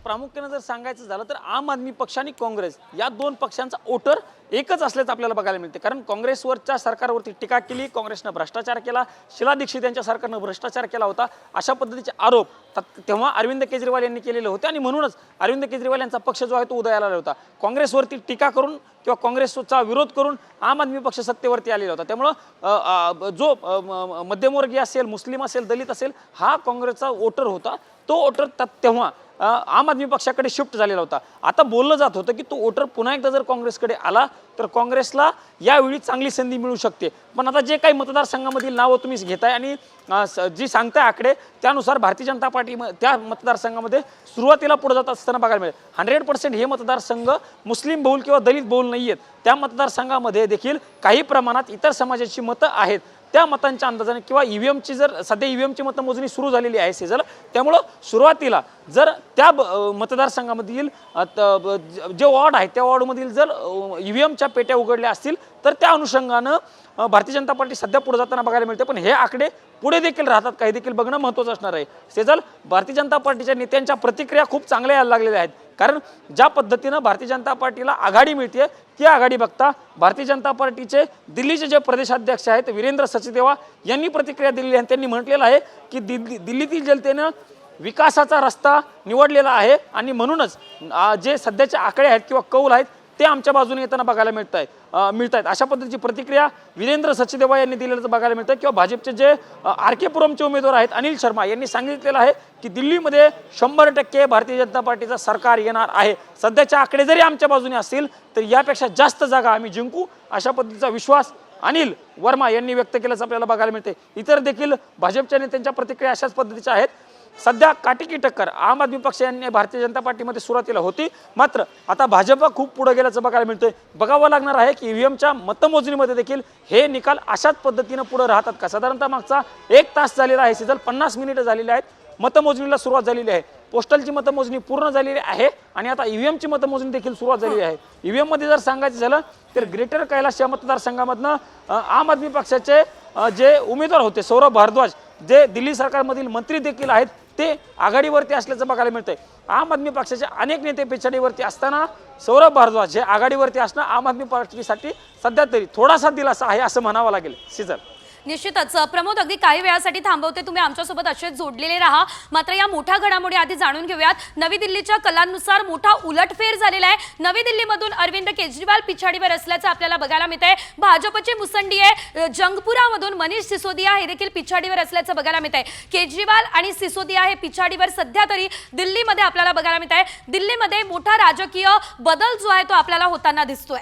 प्रामुख्याने जर सांगायचं झालं तर आम आदमी पक्ष आणि काँग्रेस या दोन पक्षांचा वोटर एकच असल्याचं आपल्याला बघायला मिळते। कारण काँग्रेसवरच्या सरकारवरती टीका केली, काँग्रेसनं भ्रष्टाचार केला, शीला दीक्षित यांच्या सरकारनं भ्रष्टाचार केला होता, अशा पद्धतीचे आरोप तेव्हा अरविंद केजरीवाल यांनी केलेले होते आणि म्हणूनच अरविंद केजरीवाल यांचा पक्ष जो आहे तो उदयाला आला होता। काँग्रेसवरती टीका करून किंवा काँग्रेसचा विरोध करून आम आदमी पक्ष सत्तेवरती आलेला होता। त्यामुळे जो मध्यमवर्गीय असेल, मुस्लिम असेल, दलित असेल, हा काँग्रेसचा वोटर होता। तो वोटर तेव्हा आम आदमी पक्षाकडे शिफ्ट झालेला होता। आता बोललं जात होतं की तो वोटर पुन्हा एकदा जर काँग्रेसकडे आला तर काँग्रेसला यावेळी चांगली संधी मिळू शकते। पण आता जे काही मतदारसंघामधील नावं तुम्ही घेताय आणि जी सांगताय आकडे त्यानुसार भारतीय जनता पार्टी त्या मतदारसंघामध्ये सुरुवातीला पुढे जात असताना बघायला मिळेल। 100% हे मतदारसंघ मुस्लिम बहुल किंवा दलित बहुल नाही आहेत। त्या मतदारसंघामध्ये देखील काही प्रमाणात इतर समाजाची मतं आहेत। त्या मतांच्या अंदाजाने किंवा ईव्हीएमची जर सध्या ईव्हीएमची मतमोजणी सुरू झालेली आहे सेजल, त्यामुळे सुरुवातीला जर त्या मतदारसंघामधील जे वॉर्ड आहे त्या वॉर्डमधील जर ईव्हीएमच्या पेट्या उघडल्या असतील तर त्या अनुषंगानं भारतीय जनता पार्टी सध्या पुढे जाताना बघायला मिळते। पण हे आकडे पुढे देखील राहतात, काही देखील बघणं महत्त्वाचं असणार आहे। सेजल, भारतीय जनता पार्टीच्या नेत्यांच्या प्रतिक्रिया खूप चांगल्या यायला लागलेल्या आहेत। कारण ज्या पद्धतीनं भारतीय जनता पार्टीला आघाडी मिळते ती आघाडी बघता भारतीय जनता पार्टीचे दिल्लीचे जे प्रदेशाध्यक्ष आहेत वीरेंद्र सचदेवा यांनी प्रतिक्रिया दिलेली आहे। त्यांनी म्हटलेलं आहे की दिल्लीतील जनतेनं विकासाचा रस्ता निवडलेला आहे आणि म्हणूनच जे सध्याचे आकडे आहेत किंवा कौल आहेत ते आमच्या बाजूने येताना बघायला मिळत आहेत। अशा पद्धतीची प्रतिक्रिया वीरेंद्र सचदेवा यांनी दिलेलं बघायला मिळतं। किंवा भाजपचे जे आर.के. पुरमचे उमेदवार आहेत अनिल शर्मा यांनी सांगितलेलं आहे की दिल्लीमध्ये 100% भारतीय जनता पार्टीचं सरकार येणार आहे। सध्याचे आकडे जरी आमच्या बाजूने असतील तर यापेक्षा जास्त जागा आम्ही जिंकू, अशा पद्धतीचा विश्वास अनिल वर्मा यांनी व्यक्त केल्याचं आपल्याला बघायला मिळते। इतर देखील भाजपच्या नेत्यांच्या प्रतिक्रिया अशाच पद्धतीच्या आहेत। सध्या काटेकी टक्कर आम आदमी पक्ष यांनी भारतीय जनता पार्टीमध्ये सुरुवातीला होती, मात्र आता भाजप खूप पुढे गेल्याचं बघायला मिळतंय। बघावं लागणार आहे की ईव्हीएमच्या मतमोजणीमध्ये देखील हे निकाल अशाच पद्धतीनं पुढे राहतात का। साधारणतः मागचा 1 तास झालेला आहे सिजल, 50 मिनिटं झालेली आहेत, मतमोजणीला सुरुवात झालेली आहे। पोस्टलची मतमोजणी पूर्ण झालेली आहे आणि आता ईव्हीएमची मतमोजणी देखील सुरुवात झालेली आहे। ईव्हीएम मध्ये जर सांगायचं झालं तर ग्रेटर कैलाश या मतदारसंघामधनं आम आदमी पक्षाचे जे उमेदवार होते सौरभ भारद्वाज, जे दिल्ली सरकारमधील मंत्री देखील आहेत, ते आघाडीवरती असल्याचं बघायला मिळतंय। आम आदमी पक्षाचे अनेक नेते पिछाडीवरती असताना सौरभ भारद्वाज हे आघाडीवरती असणं आम आदमी पार्टीसाठी सध्या तरी थोडासा दिलासा आहे असं म्हणावं लागेल सिजल। निश्चितच प्रमोद, अगदी काही वेळासाठी थांबवते, तुम्ही आमच्यासोबत असेच जोडलेले राहा। मात्र या मोठ्या घडामोडी आधी जाणून घेऊयात। नवी दिल्लीच्या कलांनुसार मोठा उलटफेर झालेला आहे। नवी दिल्लीमधून अरविंद केजरीवाल पिछाडीवर असल्याचं आपल्याला बघायला मिळतंय। भाजपचे मुसंडी आहे जंगपुरामधून मनीष सिसोदिया हे देखील पिछाडीवर असल्याचं बघायला मिळतंय। केजरीवाल आणि सिसोदिया हे पिछाडीवर सध्या तरी दिल्लीमध्ये आपल्याला बघायला मिळतंय। दिल्लीमध्ये मोठा राजकीय बदल जो आहे तो आपल्याला होताना दिसतोय।